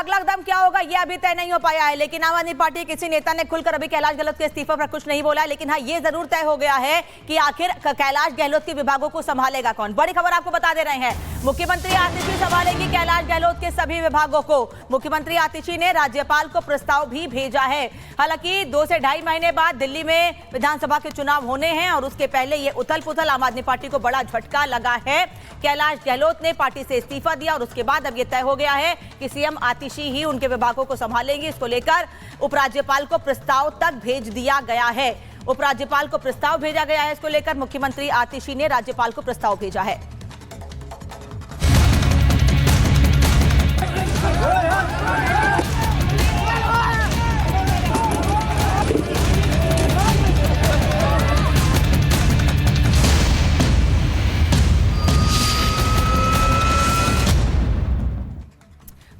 अगला कदम क्या होगा ये अभी तय नहीं हो पाया है, लेकिन आम आदमी पार्टी के किसी नेता ने खुलकर अभी कैलाश गहलोत के इस्तीफे पर कुछ नहीं बोला है। लेकिन हाँ, ये जरूर तय हो गया है कि आखिर कैलाश गहलोत के विभागों को संभालेगा कौन। बड़ी खबर आपको बता दे रहे हैं, मुख्यमंत्री आतिशी संभालेगी कैलाश गहलोत के सभी विभागों को। मुख्यमंत्री आतिशी ने राज्यपाल को प्रस्ताव भी भेजा है। हालांकि 2 से ढाई महीने बाद दिल्ली में विधानसभा के चुनाव होने हैं और उसके पहले ये उथल पुथल आम आदमी पार्टी को बड़ा झटका लगा है। कैलाश गहलोत ने पार्टी से इस्तीफा दिया और उसके बाद अब यह तय हो गया है कि सीएम आतिशी ही उनके विभागों को संभालेंगी। इसको लेकर उपराज्यपाल को प्रस्ताव तक भेज दिया गया है। उपराज्यपाल को प्रस्ताव भेजा गया है। इसको लेकर मुख्यमंत्री आतिशी ने राज्यपाल को प्रस्ताव भेजा है।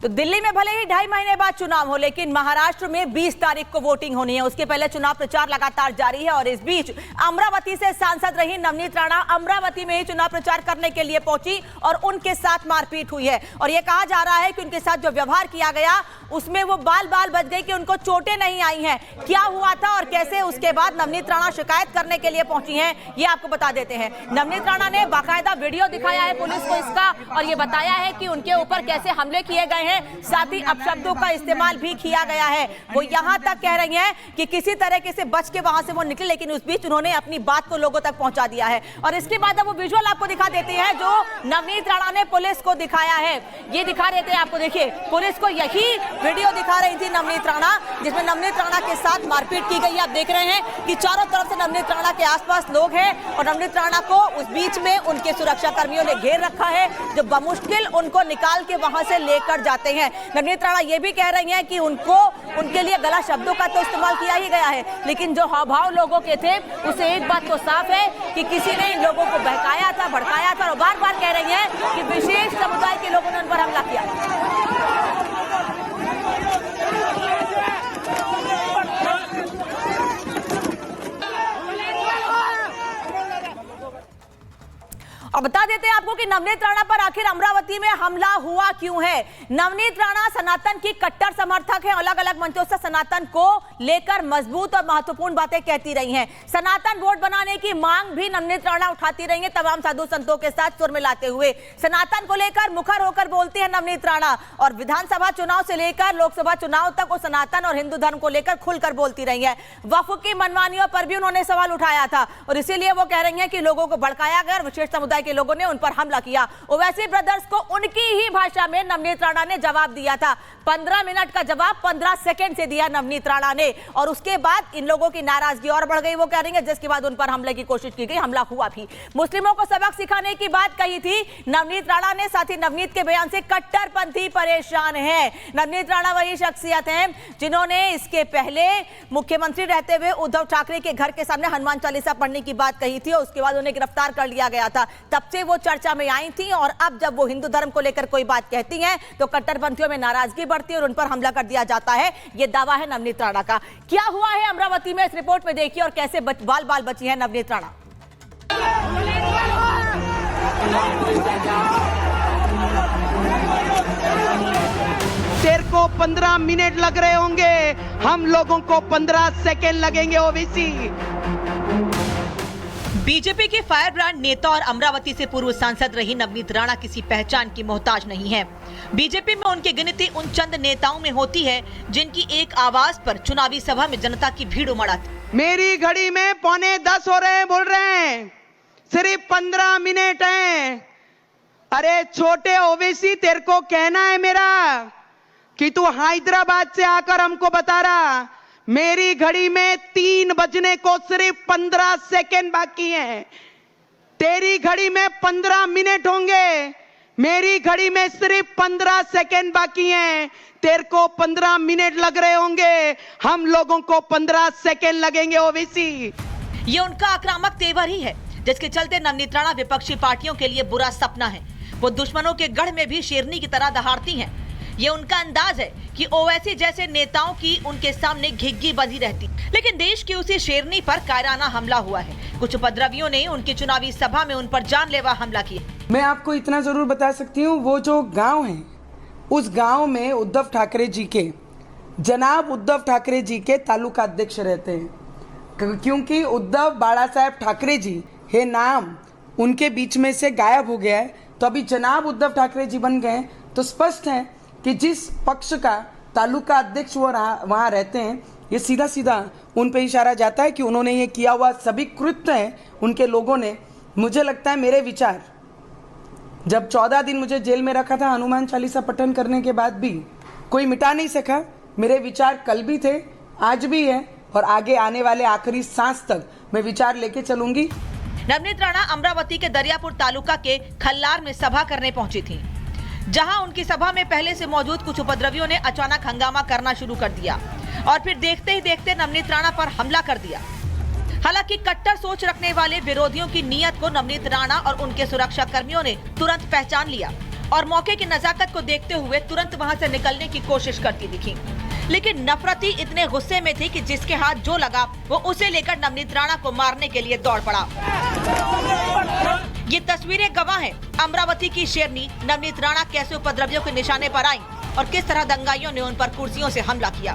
तो दिल्ली में भले ही 2.5 महीने बाद चुनाव हो, लेकिन महाराष्ट्र में 20 तारीख को वोटिंग होनी है। उसके पहले चुनाव प्रचार लगातार जारी है और इस बीच अमरावती से सांसद रही नवनीत राणा अमरावती में ही चुनाव प्रचार करने के लिए पहुंची और उनके साथ मारपीट हुई है। और यह कहा जा रहा है कि उनके साथ जो व्यवहार किया गया उसमें वो बाल बाल बच गई कि उनको चोटें नहीं आई हैं। क्या हुआ था और कैसे उसके बाद नवनीत राणा शिकायत करने के लिए पहुंची हैं, ये आपको बता देते हैं। नवनीत राणा ने बाकायदा वीडियो दिखाया है पुलिस को इसका और ये बताया है कि उनके ऊपर कैसे हमले किए गए हैं, साथ ही अपशब्दों का इस्तेमाल भी किया गया है। वो यहां तक कह रही हैं कि किसी तरीके से बच के वहां से वो निकले, लेकिन उस बीच उन्होंने अपनी बात को लोगों तक पहुंचा दिया है। और इसके बाद अब वो विजुअल आपको दिखा देते हैं जो नवनीत राणा ने पुलिस को दिखाया है। ये दिखा देते हैं आपको, देखिए पुलिस को यही वीडियो दिखा रही थी नवनीत राणा, जिसमें नवनीत राणा के साथ मारपीट की गई। आप देख रहे हैं कि चारों तरफ से नवनीत राणा के आसपास लोग हैं और नवनीत राणा को उस बीच में उनके सुरक्षा कर्मियों ने घेर रखा है, जो बमुश्किल उनको निकाल के वहां से लेकर जाते हैं। नवनीत राणा ये भी कह रही हैं कि उनके लिए गलत शब्दों का तो इस्तेमाल किया ही गया है, लेकिन जो हावभाव लोगों के थे उसे एक बात तो साफ है कि किसी ने इन लोगों को बहकाया था, भड़काया था और बार बार कह रही हैं कि विशेष समुदाय के लोगों ने उन पर हमला किया। और बता देते हैं आपको कि नवनीत राणा पर आखिर अमरावती में हमला हुआ क्यों है। नवनीत राणा सनातन की कट्टर समर्थक हैं। अलग अलग मंचों से सनातन को लेकर मजबूत और महत्वपूर्ण बातें कहती रही हैं। सनातन वोट बनाने की मांग भी नवनीत राणा उठाती रही हैं, तमाम साधु संतों के साथ सुर मिलाते हुए। सनातन को लेकर मुखर होकर बोलती है नवनीत राणा और विधानसभा चुनाव से लेकर लोकसभा चुनाव तक वो सनातन और हिंदू धर्म को लेकर खुलकर बोलती रही है। वक्फ की मनमानियों पर भी उन्होंने सवाल उठाया था और इसीलिए वो कह रही हैं कि लोगों को भड़काया गया और विशेष समुदाय के लोगों ने उन पर हमला किया। ओवैसी ब्रदर्स को उनकी ही भाषा में नवनीत राणा ने जवाब दिया था। 15 मिनट का जवाब 15 सेकंड से दिया नवनीत राणा ने और उसके बाद इन लोगों की नाराजगी और बढ़ गई। वो कह रही है जिसके बाद उन पर हमले की कोशिश की गई, हमला हुआ भी। मुस्लिमों को सबक सिखाने की बात कही थी नवनीत राणा ने। साथ ही नवनीत के बयान से कट्टरपंथी परेशान है। नवनीत राणा वही शख्सियत हैं जिन्होंने इसके पहले मुख्यमंत्री रहते हुए उद्धव ठाकरे के घर के सामने हनुमान चालीसा पढ़ने की बात कही थी और उसके बाद उन्हें गिरफ्तार कर लिया गया था। तब से वो चर्चा में आई थी और अब जब वो हिंदू धर्म को लेकर कोई बात कहती हैं तो कट्टरपंथियों में नाराजगी बढ़ती है और उन पर हमला कर दिया जाता है। ये दावा है नवनीत राणा का। क्या हुआ है अमरावती में, इस रिपोर्ट में देखिए और कैसे बाल बाल बची है नवनीत राणा। तेरे को 15 मिनट लग रहे होंगे, हम लोगों को 15 सेकेंड लगेंगे। ओवैसी बीजेपी के फायर ब्रांड नेता और अमरावती से पूर्व सांसद रही नवनीत राणा किसी पहचान की मोहताज नहीं है। बीजेपी में उनकी गिनती उन चंद नेताओं में होती है जिनकी एक आवाज पर चुनावी सभा में जनता की भीड़ उमड़ आती। मेरी घड़ी में 9:45 हो रहे हैं, बोल रहे हैं सिर्फ 15 मिनट हैं। अरे छोटे ओवैसी, तेरे को कहना है मेरा कि तू हैदराबाद से आकर हमको बता रहा मेरी घड़ी में 3 बजने को सिर्फ 15 सेकेंड बाकी हैं। तेरी घड़ी में 15 मिनट होंगे, मेरी घड़ी में सिर्फ 15 सेकेंड बाकी हैं। तेरे को 15 मिनट लग रहे होंगे, हम लोगों को 15 सेकेंड लगेंगे। ओवैसी, ये उनका आक्रामक तेवर ही है जिसके चलते नवनीत राणा विपक्षी पार्टियों के लिए बुरा सपना है। वो दुश्मनों के गढ़ में भी शेरनी की तरह दहाड़ती हैं। ये उनका अंदाज है कि ओवैसी जैसे नेताओं की उनके सामने घिग्गी बंधी रहती, लेकिन देश की उसी शेरनी पर कायराना हमला हुआ है। कुछ उपद्रवियों ने उनकी चुनावी सभा में उन पर जानलेवा हमला किया। मैं आपको इतना जरूर बता सकती हूँ, वो जो गांव है उस गांव में उद्धव ठाकरे जी के, जनाब उद्धव ठाकरे जी के तालुका अध्यक्ष रहते हैं। क्योंकि उद्धव बाला साहेब ठाकरे जी है नाम उनके बीच में से गायब हो गया है, तो अभी जनाब उद्धव ठाकरे जी बन गए। तो स्पष्ट है कि जिस पक्ष का तालुका अध्यक्ष वो वहाँ रहते हैं, ये सीधा सीधा उन पे इशारा जाता है कि उन्होंने ये किया हुआ सभी कृत्य है उनके लोगों ने। मुझे लगता है मेरे विचार, जब 14 दिन मुझे जेल में रखा था हनुमान चालीसा पठन करने के बाद भी कोई मिटा नहीं सका। मेरे विचार कल भी थे, आज भी है, और आगे आने वाले आखिरी सांस तक मैं विचार लेके चलूंगी। नवनीत राणा अमरावती के दरियापुर तालुका के खल्लार में सभा करने पहुंची थी, जहां उनकी सभा में पहले से मौजूद कुछ उपद्रवियों ने अचानक हंगामा करना शुरू कर दिया और फिर देखते ही देखते नवनीत राणा पर हमला कर दिया। हालांकि कट्टर सोच रखने वाले विरोधियों की नीयत को नवनीत राणा और उनके सुरक्षा कर्मियों ने तुरंत पहचान लिया और मौके की नजाकत को देखते हुए तुरंत वहां से निकलने की कोशिश करती दिखी। लेकिन नफरती इतने गुस्से में थी कि जिसके हाथ जो लगा वो उसे लेकर नवनीत राणा को मारने के लिए दौड़ पड़ा। ये तस्वीरें गवाह हैं अमरावती की शेरनी नवनीत राणा कैसे उपद्रवियों के निशाने पर आई और किस तरह दंगाइयों ने उन पर कुर्सियों से हमला किया।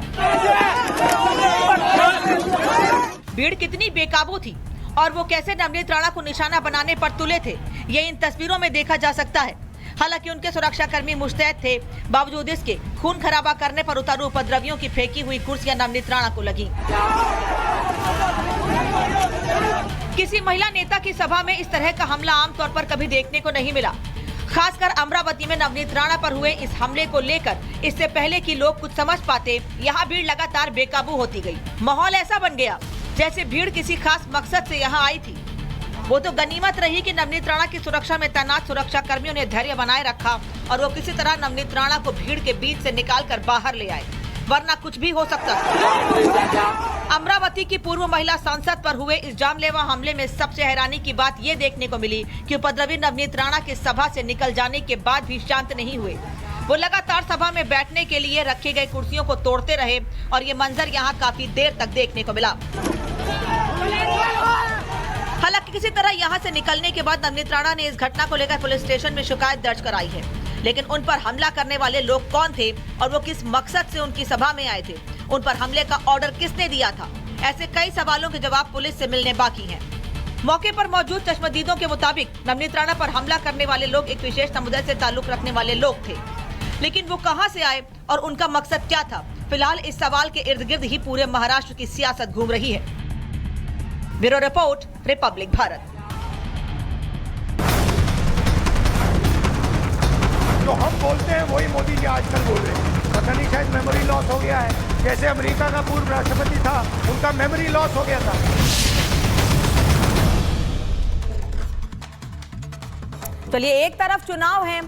भीड़ कितनी बेकाबू थी और वो कैसे नवनीत राणा को निशाना बनाने पर तुले थे, ये इन तस्वीरों में देखा जा सकता है। हालांकि उनके सुरक्षाकर्मी मुस्तैद थे, बावजूद इसके खून खराबा करने पर उतारू उपद्रवियों की फेंकी हुई कुर्सियां नवनीत राणा को लगी। किसी महिला नेता की सभा में इस तरह का हमला आमतौर पर कभी देखने को नहीं मिला। खासकर अमरावती में नवनीत राणा पर हुए इस हमले को लेकर इससे पहले कि लोग कुछ समझ पाते, यहाँ भीड़ लगातार बेकाबू होती गई। माहौल ऐसा बन गया जैसे भीड़ किसी खास मकसद से यहाँ आई थी। वो तो गनीमत रही कि नवनीत राणा की सुरक्षा में तैनात सुरक्षा कर्मियों ने धैर्य बनाए रखा और वो किसी तरह नवनीत राणा को भीड़ के बीच से निकालकर बाहर ले आए, वरना कुछ भी हो सकता था। अमरावती की पूर्व महिला सांसद पर हुए इस जानलेवा हमले में सबसे हैरानी की बात ये देखने को मिली कि उपद्रवी नवनीत राणा की सभा से निकल जाने के बाद भी शांत नहीं हुए। वो लगातार सभा में बैठने के लिए रखी गई कुर्सियों को तोड़ते रहे और ये मंजर यहाँ काफी देर तक देखने को मिला। हालांकि किसी तरह यहाँ से निकलने के बाद नवनीत राणा ने इस घटना को लेकर पुलिस स्टेशन में शिकायत दर्ज कराई है, लेकिन उन पर हमला करने वाले लोग कौन थे और वो किस मकसद से उनकी सभा में आए थे, उन पर हमले का ऑर्डर किसने दिया था, ऐसे कई सवालों के जवाब पुलिस से मिलने बाकी हैं। मौके पर मौजूद चश्मदीदों के मुताबिक नवनीत राणा पर हमला करने वाले लोग एक विशेष समुदाय से ताल्लुक रखने वाले लोग थे, लेकिन वो कहां से आए और उनका मकसद क्या था, फिलहाल इस सवाल के इर्द गिर्द ही पूरे महाराष्ट्र की सियासत घूम रही है। Bureau report, Republic Bharat. जो हम बोलते हैं वही मोदी जी आजकल बोल रहे हैं। पता नहीं शायद मेमोरी लॉस हो गया है, जैसे अमेरिका का पूर्व राष्ट्रपति था उनका मेमोरी लॉस हो गया था। चलिए, एक तरफ चुनाव है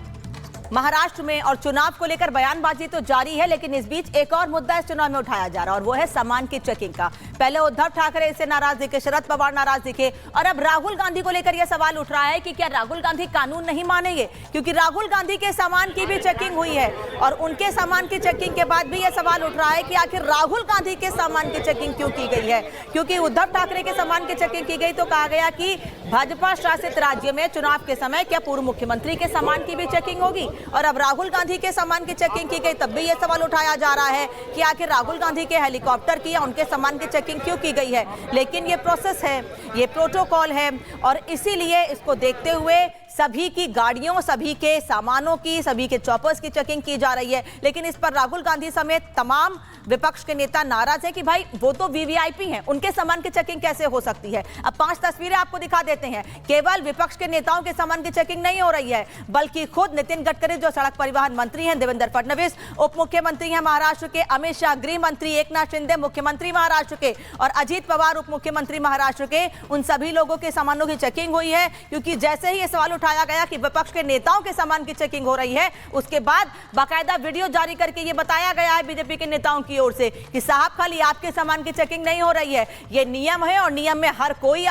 महाराष्ट्र में और चुनाव को लेकर बयानबाजी तो जारी है, लेकिन इस बीच एक और मुद्दा इस चुनाव में उठाया जा रहा है और वो है सामान की चेकिंग का। पहले उद्धव ठाकरे से नाराज दिखे, शरद पवार नाराज दिखे और अब राहुल गांधी को लेकर यह सवाल उठ रहा है कि क्या राहुल गांधी कानून नहीं मानेंगे, क्योंकि राहुल गांधी के सामान की भी चेकिंग हुई है और उनके सामान की चेकिंग के बाद भी यह सवाल उठ रहा है कि आखिर राहुल गांधी के सामान की चेकिंग क्यों की गई है। क्योंकि उद्धव ठाकरे के सामान की चेकिंग की गई तो कहा गया कि भाजपा शासित राज्य में चुनाव के समय क्या पूर्व मुख्यमंत्री के सामान की भी चेकिंग होगी, और अब राहुल गांधी के सामान की चेकिंग की गई तब भी यह सवाल उठाया जा रहा है कि आखिर राहुल गांधी के हेलीकॉप्टर की या उनके सामान की चेकिंग क्यों की गई है। लेकिन ये प्रोसेस है, ये प्रोटोकॉल है और इसीलिए इसको देखते हुए सभी की गाड़ियों, सभी के सामानों की, सभी के चॉपर्स की चेकिंग की जा रही है। लेकिन इस पर राहुल गांधी समेत तमाम विपक्ष के नेता नाराज हैं कि भाई वो तो वीवीआईपी हैं, उनके सामान की चेकिंग कैसे हो सकती है। अब 5 तस्वीरें आपको दिखा देते हैं। केवल विपक्ष के नेताओं के सामान की चेकिंग नहीं हो रही है, बल्कि खुद नितिन गडकरी जो सड़क परिवहन मंत्री हैं, देवेंद्र फडणवीस उप मुख्यमंत्री हैं महाराष्ट्र के, अमित शाह गृह मंत्री, एकनाथ शिंदे मुख्यमंत्री महाराष्ट्र के और अजीत पवार उप मुख्यमंत्री महाराष्ट्र के, उन सभी लोगों के सामानों की चेकिंग हुई है। क्योंकि जैसे ही ये सवाल उठाया गया कि विपक्ष के नेताओं के सामान की चेकिंग हो रही है, उसके बाद बाकायदा वीडियो जारी करके ये बताया गया है बीजेपी के नेताओं की ओर से कि साहब खाली आपके सामान की चेकिंग नहीं हो रही है, ये नियम है और नियम में हर कोई